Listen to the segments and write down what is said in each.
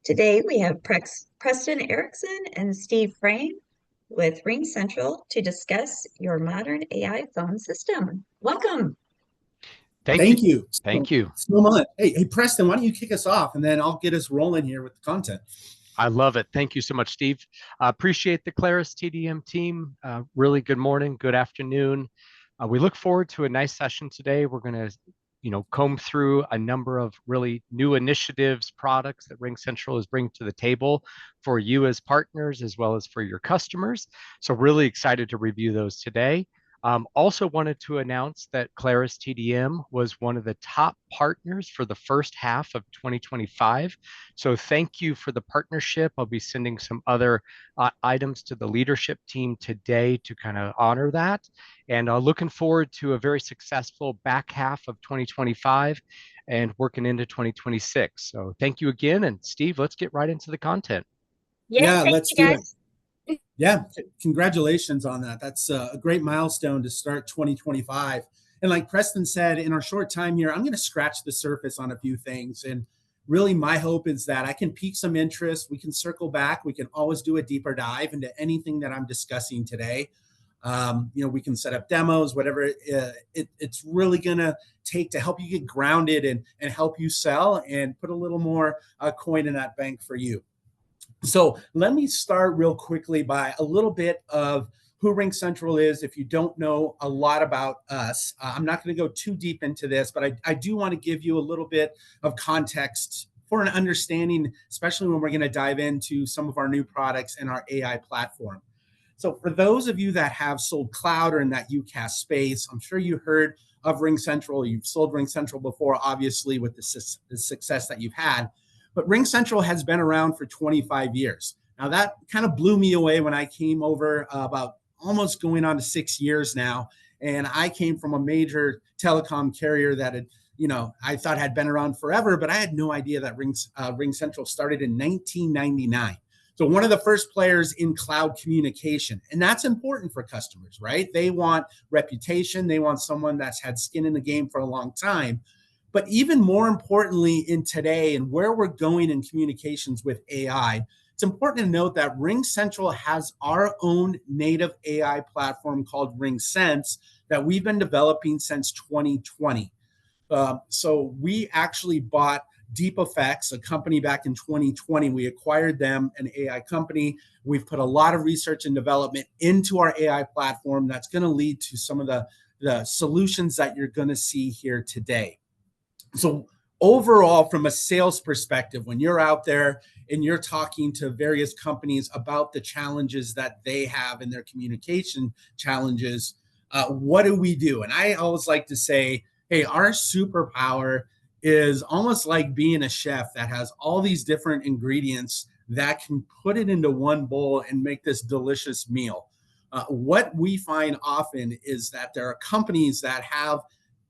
Today we have Preston Erickson and Steve Frame with RingCentral to discuss your modern AI phone system. Welcome. Thank you. Thank you Thank you. so much. Hey, Preston, why don't you kick us off and then I'll get us rolling here with the content. I love it. Thank you so much, Steve. Appreciate the Claris TDM team. Really good morning, good afternoon. We look forward to a nice session today. We're going to, comb through a number of really new initiatives, products that RingCentral is bringing to the table for you as partners, as well as for your customers. So really excited to review those today. Also wanted to announce that Claris TDM was one of the top partners for the first half of 2025. So thank you for the partnership. I'll be sending some other items to the leadership team today to kind of honor that. And looking forward to a very successful back half of 2025 and working into 2026. So thank you again. And Steve, let's get right into the content. Yeah, Let's you do guys. it. Yeah, congratulations on that. That's a great milestone to start 2025. And like Preston said, in our short time here, I'm going to scratch the surface on a few things. And really, my hope is that I can pique some interest. We can circle back. We can always do a deeper dive into anything that I'm discussing today. We can set up demos, whatever it's really going to take to help you get grounded and help you sell and put a little more coin in that bank for you. So let me start real quickly by a little bit of who RingCentral is. If you don't know a lot about us, I'm not going to go too deep into this, but I do want to give you a little bit of context for an understanding, especially when we're going to dive into some of our new products and our AI platform. So for those of you that have sold cloud or in that UCaaS space, I'm sure you heard of RingCentral. You've sold RingCentral before, obviously, with the success that you've had. But RingCentral has been around for 25 years. Now, that kind of blew me away when I came over about almost going on to 6 years now. And I came from a major telecom carrier that had, I thought had been around forever, but I had no idea that RingCentral started in 1999. So one of the first players in cloud communication. And that's important for customers, right? They want reputation. They want someone that's had skin in the game for a long time. But even more importantly in today and where we're going in communications with AI, it's important to note that RingCentral has our own native AI platform called RingSense that we've been developing since 2020. So we actually bought Deep Effects, a company back in 2020. We acquired them, an AI company. We've put a lot of research and development into our AI platform that's going to lead to some of the solutions that you're going to see here today. So overall, from a sales perspective, when you're out there and you're talking to various companies about the challenges that they have in their communication challenges, what do we do? And I always like to say, hey, our superpower is almost like being a chef that has all these different ingredients that can put it into one bowl and make this delicious meal. What we find often is that there are companies that have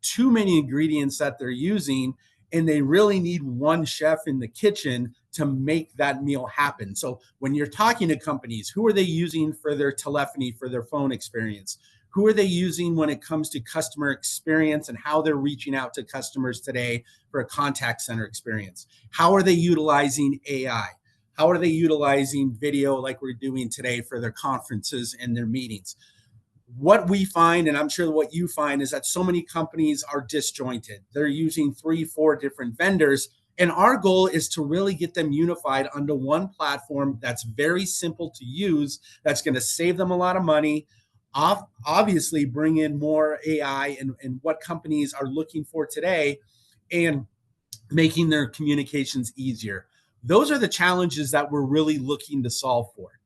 too many ingredients that they're using, and they really need one chef in the kitchen to make that meal happen. So when you're talking to companies, who are they using for their telephony, for their phone experience? Who are they using when it comes to customer experience and how they're reaching out to customers today for a contact center experience? How are they utilizing AI? How are they utilizing video like we're doing today for their conferences and their meetings? What we find, and I'm sure what you find, is that so many companies are disjointed. They're using 3-4 different vendors. And our goal is to really get them unified onto one platform that's very simple to use, that's going to save them a lot of money, obviously bring in more AI and what companies are looking for today, and making their communications easier. Those are the challenges that we're really looking to solve for.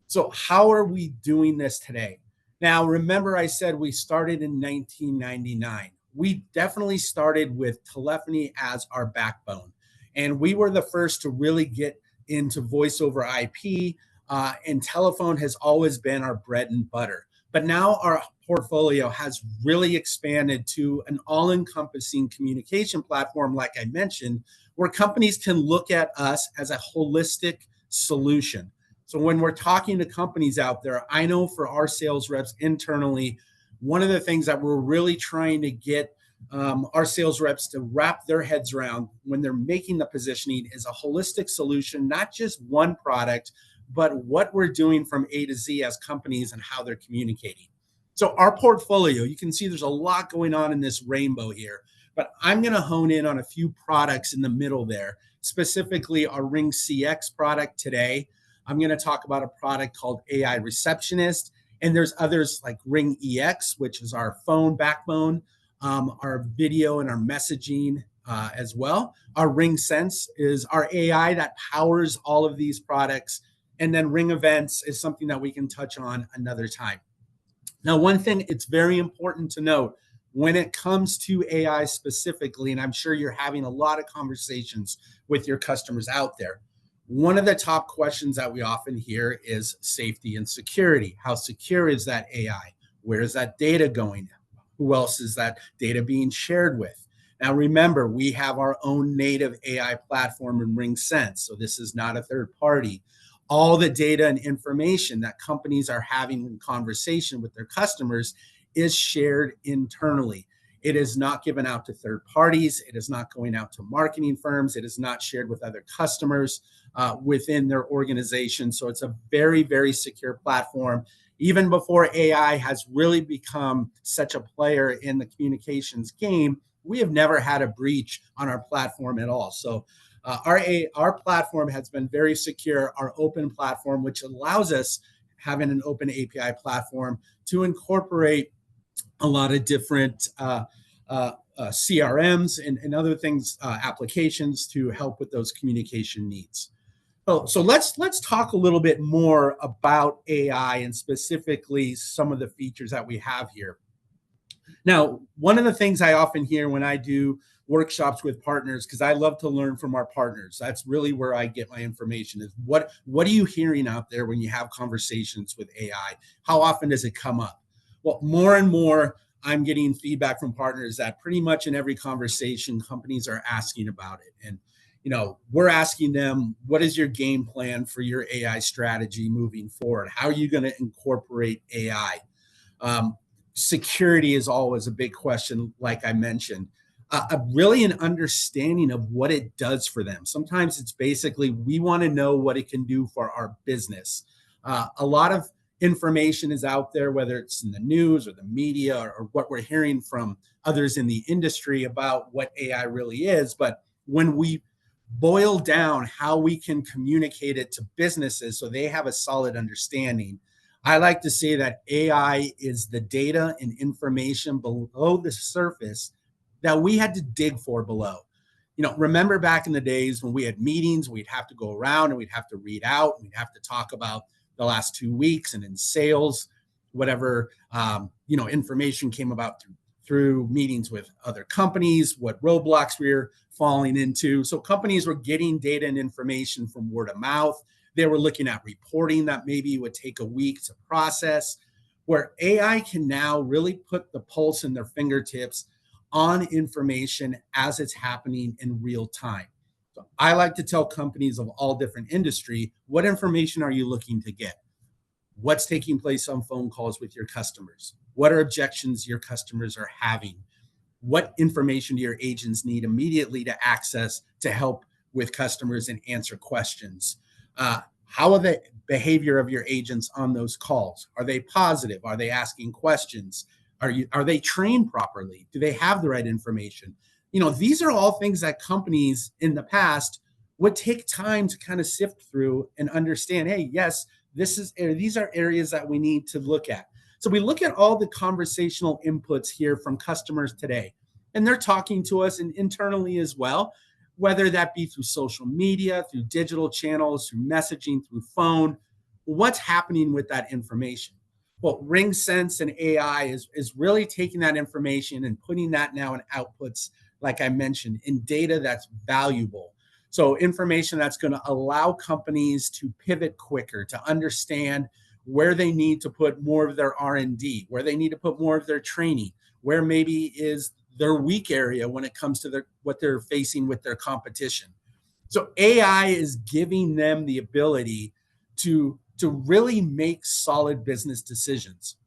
So how are we doing this today? Now, remember I said we started in 1999. We definitely started with telephony as our backbone. And we were the first to really get into voice over IP, and telephone has always been our bread and butter. But now our portfolio has really expanded to an all-encompassing communication platform, like I mentioned, where companies can look at us as a holistic solution. So when we're talking to companies out there, I know for our sales reps internally, one of the things that we're really trying to get our sales reps to wrap their heads around when they're making the positioning is a holistic solution, not just one product, but what we're doing from A to Z as companies and how they're communicating. So our portfolio, you can see there's a lot going on in this rainbow here, but I'm going to hone in on a few products in the middle there, specifically our Ring CX product today. I'm going to talk about a product called AI Receptionist, and there's others like Ring EX, which is our phone backbone, our video and our messaging as well. Our Ring Sense is our AI that powers all of these products. And then Ring Events is something that we can touch on another time. Now, one thing it's very important to note when it comes to AI specifically, and I'm sure you're having a lot of conversations with your customers out there, one of the top questions that we often hear is safety and security. How secure is that AI? Where is that data going? Who else is that data being shared with? Now, remember, we have our own native AI platform in RingSense, so this is not a third party. All the data and information that companies are having in conversation with their customers is shared internally. It is not given out to third parties. It is not going out to marketing firms. It is not shared with other customers within their organization. So it's a very, very secure platform. Even before AI has really become such a player in the communications game, we have never had a breach on our platform at all. So our platform has been very secure, our open platform, which allows us, having an open API platform, to incorporate a lot of different CRMs and other things, applications to help with those communication needs. So let's talk a little bit more about AI and specifically some of the features that we have here. Now, one of the things I often hear when I do workshops with partners, because I love to learn from our partners, that's really where I get my information, is what are you hearing out there when you have conversations with AI? How often does it come up? Well, more and more, I'm getting feedback from partners that pretty much in every conversation, companies are asking about it. And we're asking them, what is your game plan for your AI strategy moving forward? How are you going to incorporate AI? Security is always a big question, like I mentioned. Really an understanding of what it does for them. Sometimes it's basically, we want to know what it can do for our business. A lot of information is out there, whether it's in the news or the media or what we're hearing from others in the industry about what AI really is. But when we boil down how we can communicate it to businesses so they have a solid understanding, I like to say that AI is the data and information below the surface that we had to dig for below. Remember back in the days when we had meetings, we'd have to go around and we'd have to read out, and we'd have to talk about the last 2 weeks and in sales, whatever, information came about through meetings with other companies, what roadblocks we were falling into. So companies were getting data and information from word of mouth. They were looking at reporting that maybe would take a week to process, where AI can now really put the pulse in their fingertips on information as it's happening in real time. So I like to tell companies of all different industry, what information are you looking to get? What's taking place on phone calls with your customers? What are objections your customers are having? What information do your agents need immediately to access to help with customers and answer questions? How are the behavior of your agents on those calls? Are they positive? Are they asking questions? Are they trained properly? Do they have the right information? These are all things that companies in the past would take time to kind of sift through and understand, hey, yes, these are areas that we need to look at. So we look at all the conversational inputs here from customers today, and they're talking to us and internally as well, whether that be through social media, through digital channels, through messaging, through phone. What's happening with that information? Well, RingSense and AI is really taking that information and putting that now in outputs, like I mentioned, in data that's valuable. So information that's going to allow companies to pivot quicker, to understand where they need to put more of their R&D, where they need to put more of their training, where maybe is their weak area when it comes to what they're facing with their competition. So AI is giving them the ability to really make solid business decisions.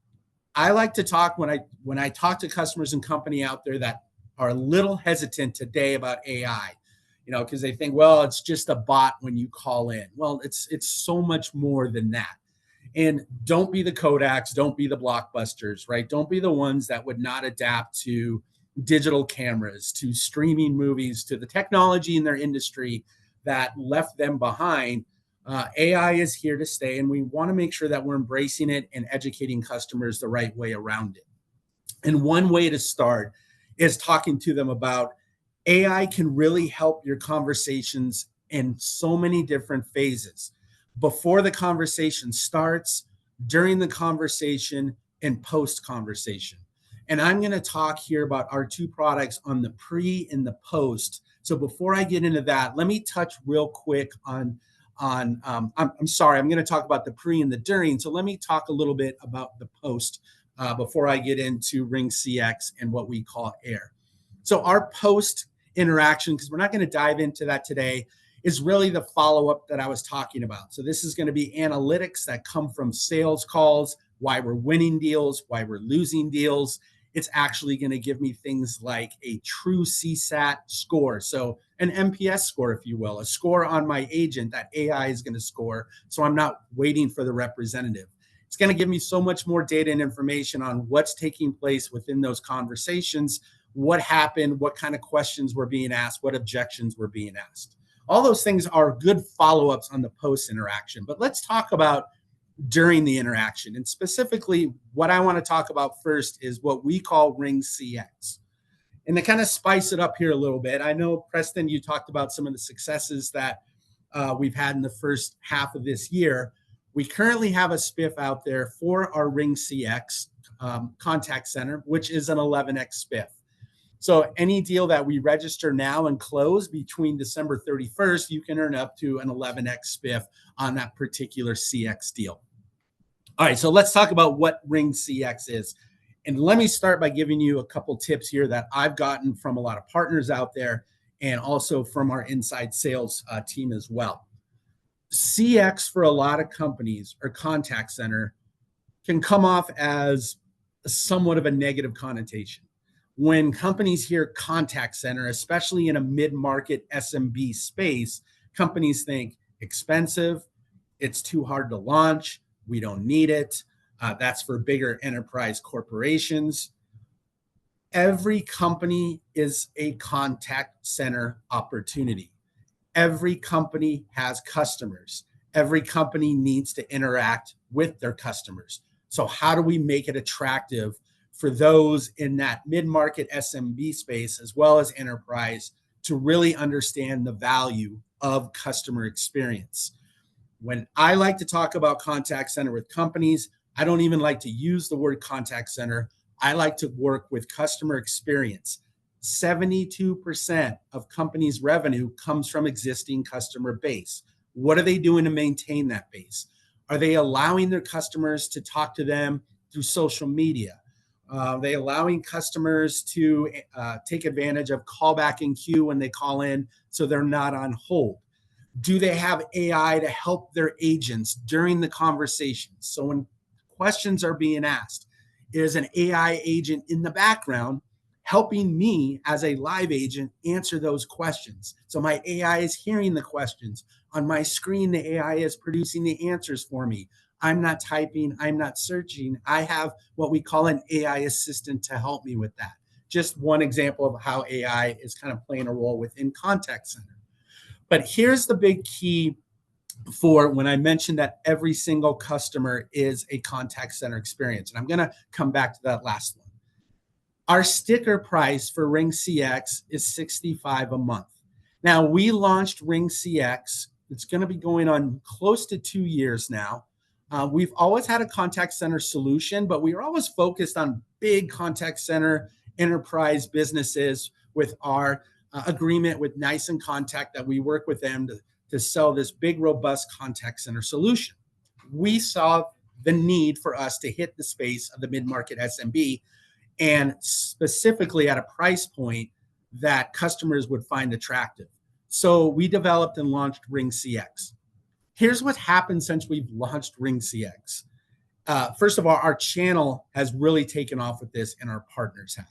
I like to talk when I talk to customers and company out there that are a little hesitant today about AI, because they think, well, it's just a bot when you call in. Well, it's so much more than that. And don't be the Kodaks, don't be the Blockbusters, right? Don't be the ones that would not adapt to digital cameras, to streaming movies, to the technology in their industry that left them behind. AI is here to stay, and we want to make sure that we're embracing it and educating customers the right way around it. And one way to start is talking to them about AI can really help your conversations in so many different phases. Before the conversation starts, during the conversation, and post conversation. And I'm going to talk here about our two products on the pre and the post. So before I get into that, let me touch real quick on I'm sorry, I'm going to talk about the pre and the during. So let me talk a little bit about the post before I get into RingCX and what we call AIR. So our post interaction, because we're not going to dive into that today, is really the follow-up that I was talking about. So this is going to be analytics that come from sales calls, why we're winning deals, why we're losing deals. It's actually going to give me things like a true CSAT score. So an NPS score, if you will, a score on my agent that AI is going to score. So I'm not waiting for the representative. It's going to give me so much more data and information on what's taking place within those conversations, what happened, what kind of questions were being asked, what objections were being asked. All those things are good follow-ups on the post interaction. But let's talk about during the interaction. And specifically, what I want to talk about first is what we call RingCX. And to kind of spice it up here a little bit, I know, Preston, you talked about some of the successes that we've had in the first half of this year. We currently have a spiff out there for our RingCX contact center, which is an 11x spiff. So any deal that we register now and close between December 31st, you can earn up to an 11x spiff on that particular CX deal. All right, so let's talk about what RingCX is. And let me start by giving you a couple tips here that I've gotten from a lot of partners out there and also from our inside sales team as well. CX for a lot of companies or contact center can come off as somewhat of a negative connotation. When companies hear contact center, especially in a mid-market SMB space, companies think expensive, it's too hard to launch, we don't need it, that's for bigger enterprise corporations. Every company is a contact center opportunity. Every company has customers. Every company needs to interact with their customers. So how do we make it attractive for those in that mid-market SMB space as well as enterprise to really understand the value of customer experience? When I like to talk about contact center with companies, I don't even like to use the word contact center. I like to work with customer experience. 72% of companies' revenue comes from existing customer base. What are they doing to maintain that base? Are they allowing their customers to talk to them through social media? Are they allowing customers to take advantage of callback and queue when they call in so they're not on hold? Do they have AI to help their agents during the conversation? So when questions are being asked, is an AI agent in the background helping me as a live agent answer those questions? So my AI is hearing the questions. On my screen, the AI is producing the answers for me. I'm not typing, I'm not searching. I have what we call an AI assistant to help me with that. Just one example of how AI is kind of playing a role within contact center. But here's the big key for when I mentioned that every single customer is a contact center experience. And I'm going to come back to that last one. Our sticker price for RingCX is $65 a month. Now, we launched RingCX. It's going to be going on close to 2 years now. We've always had a contact center solution, but we were always focused on big contact center enterprise businesses with our agreement with Nice and Contact that we work with them to sell this big, robust contact center solution. We saw the need for us to hit the space of the mid-market SMB and specifically at a price point that customers would find attractive. So we developed and launched RingCX. Here's what happened since we've launched RingCX. First of all, our channel has really taken off with this and our partners have.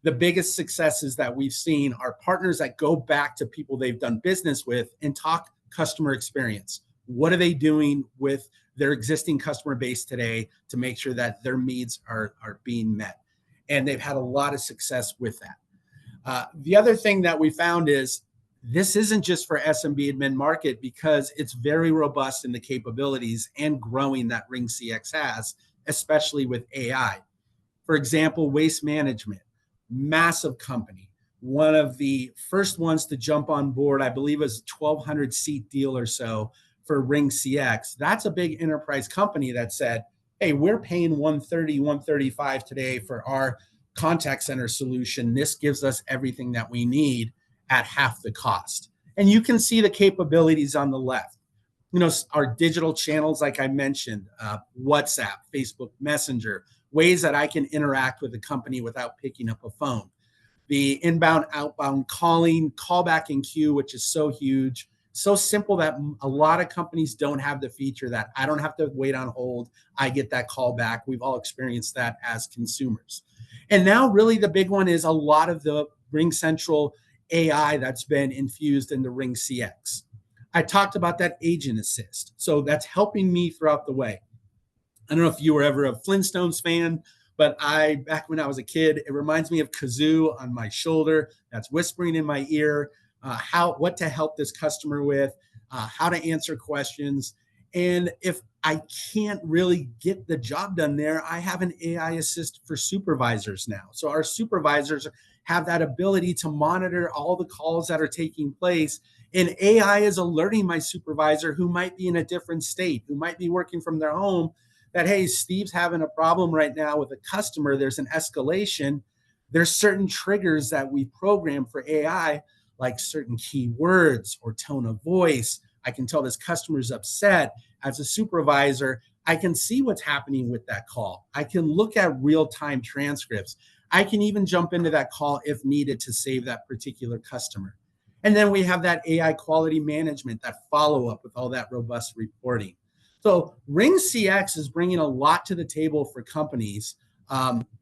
the biggest successes that we've seen are partners that go back to people they've done business with and talk customer experience. What are they doing with their existing customer base today to make sure that their needs are being met? And they've had a lot of success with that. The other thing that we found is this isn't just for SMB and mid-market, because it's very robust in the capabilities and growing that RingCX has, especially with AI. For example, waste management, massive company. One of the first ones to jump on board, I believe, was a 1,200 seat deal or so for RingCX. That's a big enterprise company that said, hey, we're paying 130, 135 today for our contact center solution. This gives us everything that we need at half the cost. And you can see the capabilities on the left. You know, our digital channels, like I mentioned, WhatsApp, Facebook Messenger, ways that I can interact with a company without picking up a phone. The inbound, outbound calling, callback and queue, which is so huge, so simple that a lot of companies don't have the feature that I don't have to wait on hold. I get that call back. We've all experienced that as consumers. And now really the big one is a lot of the RingCentral AI that's been infused into RingCX. I talked about that agent assist. So that's helping me throughout the way. I don't know if you were ever a Flintstones fan, but back when I was a kid, it reminds me of Kazoo on my shoulder that's whispering in my ear, what to help this customer with, how to answer questions. And if I can't really get the job done there, I have an AI assist for supervisors now. So our supervisors have that ability to monitor all the calls that are taking place. And AI is alerting my supervisor, who might be in a different state, who might be working from their home, that, hey, Steve's having a problem right now with a customer. There's an escalation. There's certain triggers that we program for AI, like certain keywords or tone of voice. I can tell this customer's upset. As a supervisor, I can see what's happening with that call. I can look at real-time transcripts. I can even jump into that call if needed to save that particular customer. And then we have that AI quality management, that follow-up with all that robust reporting. So RingCX is bringing a lot to the table for companies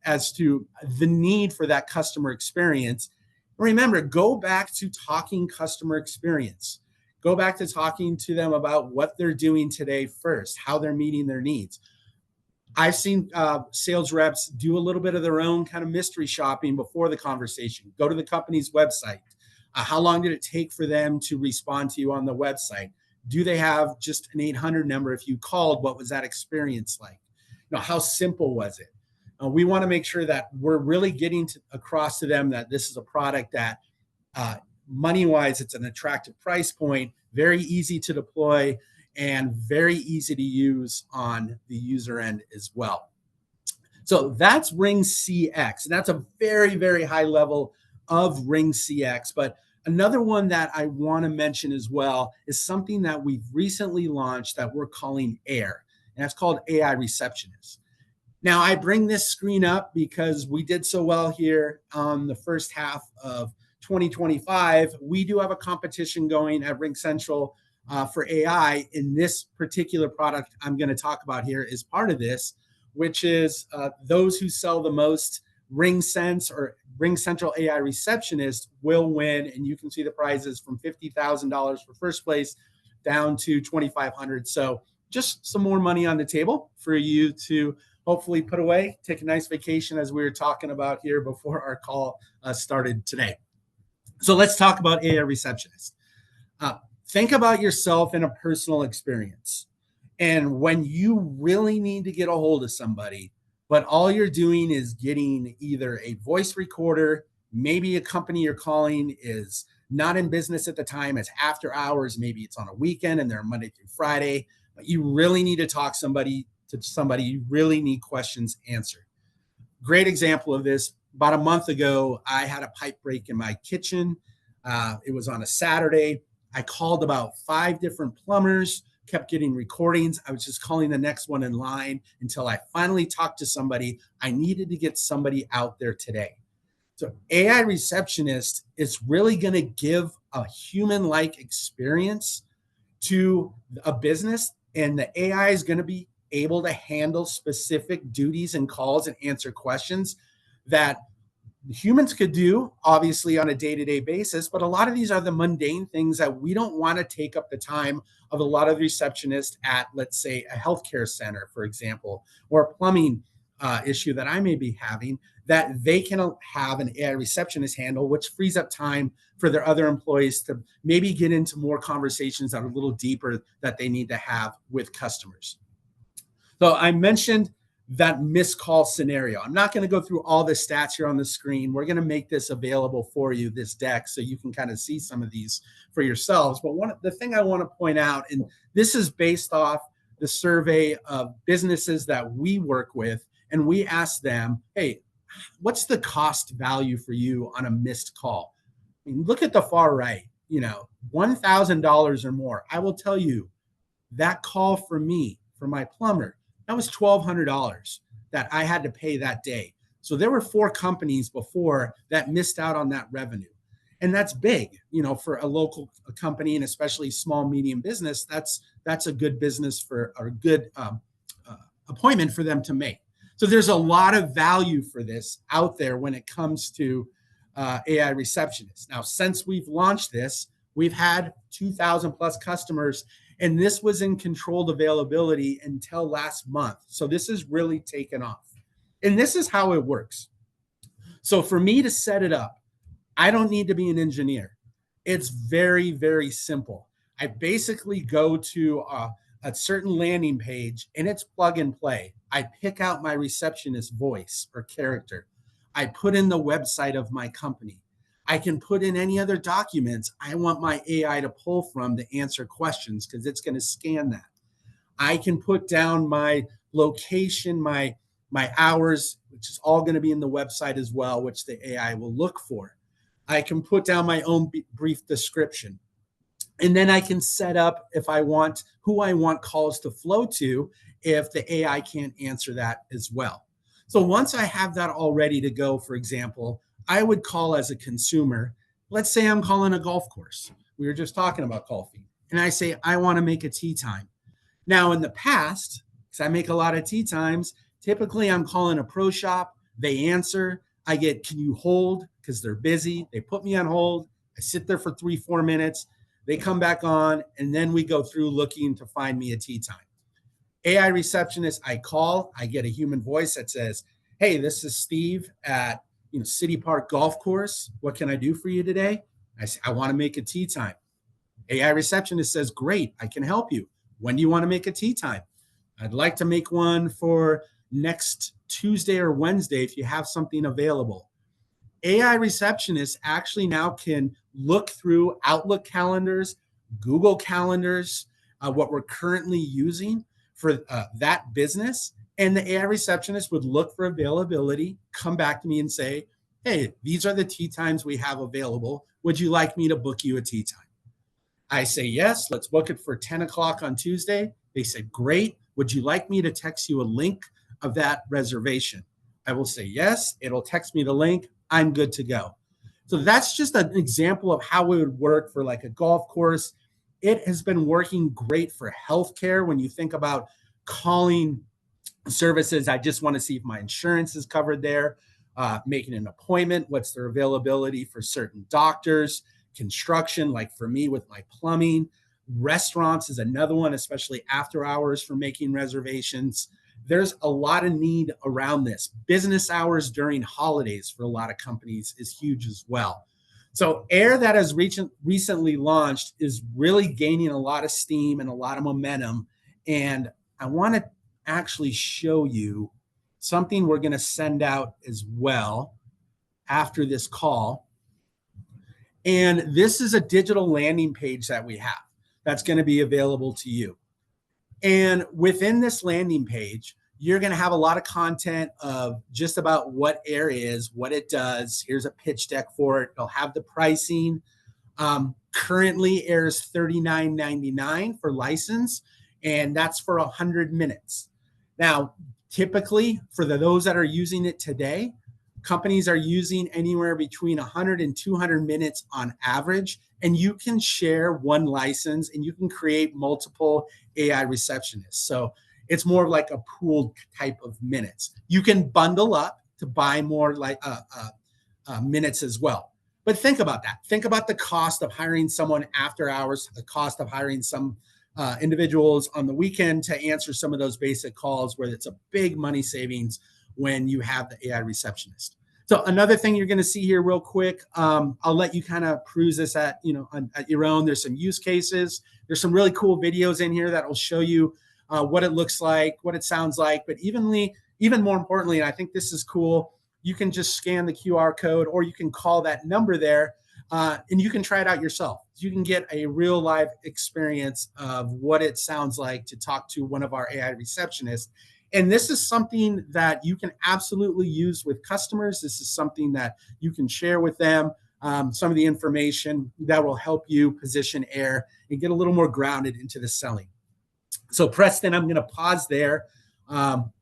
as to the need for that customer experience. Remember, go back to talking customer experience. Go back to talking to them about what they're doing today first, how they're meeting their needs. I've seen sales reps do a little bit of their own kind of mystery shopping before the conversation. Go to the company's website. How long did it take for them to respond to you on the website? Do they have just an 800 number? If you called, what was that experience like? You know, how simple was it? We want to make sure that we're really getting across to them that this is a product that money-wise, it's an attractive price point, very easy to deploy, and very easy to use on the user end as well. So that's RingCX, and that's a very, very high level of RingCX. But another one that I want to mention as well is something that we've recently launched that we're calling AIR, and that's called AI Receptionist. Now, I bring this screen up because we did so well here on the first half of 2025. We do have a competition going at RingCentral for AI, and this particular product I'm going to talk about here is part of this, which is those who sell the most RingSense or RingCentral AI Receptionist will win, and you can see the prizes from $50,000 for first place down to $2,500. So just some more money on the table for you to hopefully put away, take a nice vacation, as we were talking about here before our call started today. So let's talk about AI Receptionist. Think about yourself in a personal experience. And when you really need to get a hold of somebody, but all you're doing is getting either a voice recorder, maybe a company you're calling is not in business at the time, it's after hours, maybe it's on a weekend and they're Monday through Friday, but you really need to talk to somebody, you really need questions answered. Great example of this. About a month ago, I had a pipe break in my kitchen. It was on a Saturday. I called about 5 different plumbers, kept getting recordings. I was just calling the next one in line until I finally talked to somebody. I needed to get somebody out there today. So AI Receptionist is really going to give a human-like experience to a business, and the AI is going to be able to handle specific duties and calls and answer questions that humans could do, obviously, on a day-to-day basis, but a lot of these are the mundane things that we don't want to take up the time of a lot of receptionists at, let's say, a healthcare center, for example, or a plumbing issue that I may be having, that they can have an AI receptionist handle, which frees up time for their other employees to maybe get into more conversations that are a little deeper that they need to have with customers. So I mentioned that missed call scenario. I'm not going to go through all the stats here on the screen. We're going to make this available for you, this deck, so you can kind of see some of these for yourselves. But the thing I want to point out, and this is based off the survey of businesses that we work with, and we ask them, hey, what's the cost value for you on a missed call? I mean, look at the far right, $1,000 or more. I will tell you that call for me, for my plumber, that was $1,200 that I had to pay that day. So there were 4 companies before that missed out on that revenue. And that's big, for a local company, and especially small, medium business. That's a good business for, or a good appointment for them to make. So there's a lot of value for this out there when it comes to AI receptionists. Now, since we've launched this, we've had 2,000 plus customers, and this was in controlled availability until last month. So this has really taken off. And this is how it works. So for me to set it up, I don't need to be an engineer. It's very, very simple. I basically go to a certain landing page, and it's plug and play. I pick out my receptionist voice or character. I put in the website of my company. I can put in any other documents I want my AI to pull from to answer questions, because it's going to scan that. I can put down my location, my hours, which is all going to be in the website as well, which the AI will look for. I can put down my own brief description. And then I can set up, if I want, who I want calls to flow to, if the AI can't answer that as well. So once I have that all ready to go, for example, I would call as a consumer. Let's say I'm calling a golf course. We were just talking about golfing. And I say, I want to make a tee time. Now, in the past, because I make a lot of tee times, typically I'm calling a pro shop. They answer. I get, can you hold? Because they're busy. They put me on hold. I sit there for 3-4 minutes. They come back on, and then we go through looking to find me a tee time. AI receptionist, I call. I get a human voice that says, hey, this is Steve at City Park Golf Course. What can I do for you today? I say, I want to make a tee time. AI receptionist says, great, I can help you. When do you want to make a tee time? I'd like to make one for next Tuesday or Wednesday if you have something available. AI receptionists actually now can look through Outlook calendars, Google calendars, what we're currently using for that business. And the AI receptionist would look for availability, come back to me and say, hey, these are the tee times we have available. Would you like me to book you a tee time? I say, yes, let's book it for 10 o'clock on Tuesday. They said, great. Would you like me to text you a link of that reservation? I will say, yes. It'll text me the link. I'm good to go. So that's just an example of how it would work for like a golf course. It has been working great for healthcare. When you think about calling services, I just want to see if my insurance is covered there, making an appointment, what's their availability for certain doctors, construction, like for me with my plumbing. Restaurants is another one, especially after hours for making reservations. There's a lot of need around this. Business hours during holidays for a lot of companies is huge as well. So Air, that has recently launched, is really gaining a lot of steam and a lot of momentum. And I want to actually show you something we're going to send out as well after this call. And this is a digital landing page that we have that's going to be available to you. And within this landing page, you're going to have a lot of content of just about what Air is, what it does. Here's a pitch deck for it. It'll have the pricing. Currently, Air is $39.99 for license, and that's for 100 minutes. Now, typically, for those that are using it today, companies are using anywhere between 100 and 200 minutes on average, and you can share one license and you can create multiple AI receptionists. So it's more like a pooled type of minutes. You can bundle up to buy more like minutes as well. But think about that. Think about the cost of hiring someone after hours, the cost of hiring some individuals on the weekend to answer some of those basic calls, where it's a big money savings when you have the AI receptionist. So another thing you're going to see here real quick, I'll let you kind of peruse this at your own. There's some use cases. There's some really cool videos in here that will show you what it looks like, what it sounds like. But even more importantly, and I think this is cool, you can just scan the QR code, or you can call that number there, and you can try it out yourself. You can get a real live experience of what it sounds like to talk to one of our AI receptionists. And this is something that you can absolutely use with customers. This is something that you can share with them, some of the information that will help you position AIR and get a little more grounded into the selling. So Preston, I'm going to pause there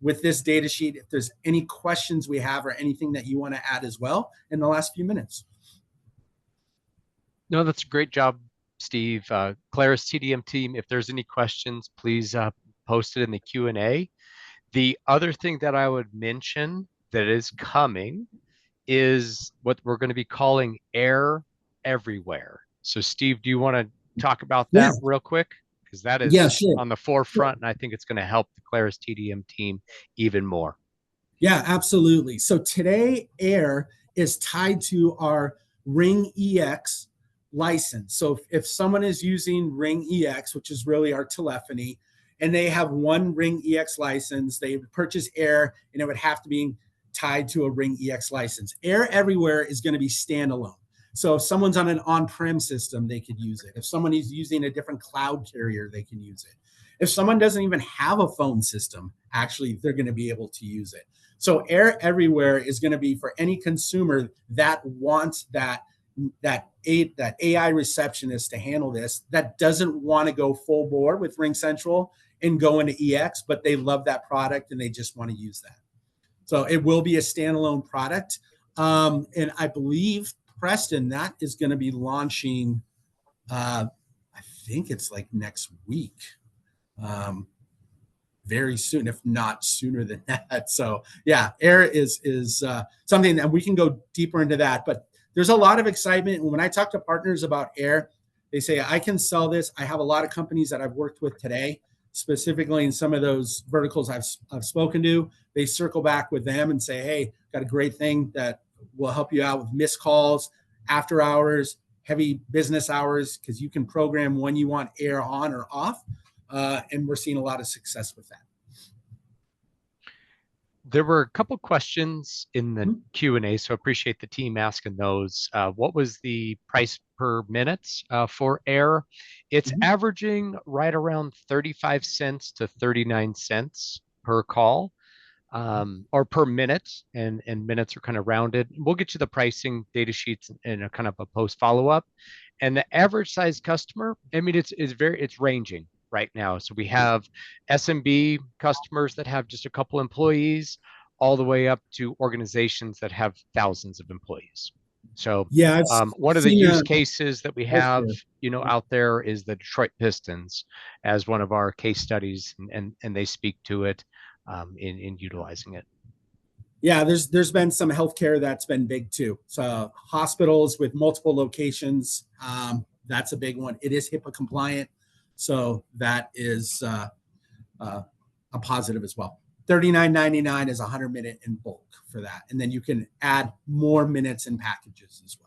with this data sheet. If there's any questions we have or anything that you want to add as well in the last few minutes. No, that's a great job, Steve. Claris TDM team, if there's any questions, please post it in the Q&A. The other thing that I would mention that is coming is what we're going to be calling AIR Everywhere. So Steve, do you want to talk about that real quick? Because that is on the forefront, and I think it's going to help the Claris TDM team even more. Yeah, absolutely. So today, AIR is tied to our RingEX license. So if someone is using RingEX, which is really our telephony, and they have one RingEX license, they purchase AIR, and it would have to be tied to a RingEX license. AIR Everywhere is going to be standalone. So if someone's on an on-prem system, they could use it. If someone is using a different cloud carrier, they can use it. If someone doesn't even have a phone system, actually, they're going to be able to use it. So AIR Everywhere is going to be for any consumer that wants that AI receptionist to handle this, that doesn't want to go full bore with RingCentral and go into EX, but they love that product and they just want to use that. So it will be a standalone product. And I believe, Preston, that is going to be launching, I think it's like next week, very soon, if not sooner than that. So yeah, AIR is something that we can go deeper into that. But there's a lot of excitement. When I talk to partners about AIR, they say, I can sell this. I have a lot of companies that I've worked with today, specifically in some of those verticals I've spoken to. They circle back with them and say, hey, got a great thing that will help you out with missed calls, after hours, heavy business hours, because you can program when you want AIR on or off. And we're seeing a lot of success with that. There were a couple questions in the Q&A, so appreciate the team asking those. What was the price per minute for AIR? It's averaging right around 35 cents to 39 cents per call, or per minute, and minutes are kind of rounded. We'll get you the pricing data sheets in a kind of a post follow-up. And the average size customer, I mean, it's ranging right now. So we have SMB customers that have just a couple employees, all the way up to organizations that have thousands of employees. So yeah, one of the use cases that we have, out there is the Detroit Pistons as one of our case studies, and they speak to it in utilizing it. Yeah, there's been some healthcare that's been big too. So hospitals with multiple locations, that's a big one. It is HIPAA compliant. So that is a positive as well. $39.99 is 100-minute in bulk for that. And then you can add more minutes and packages as well.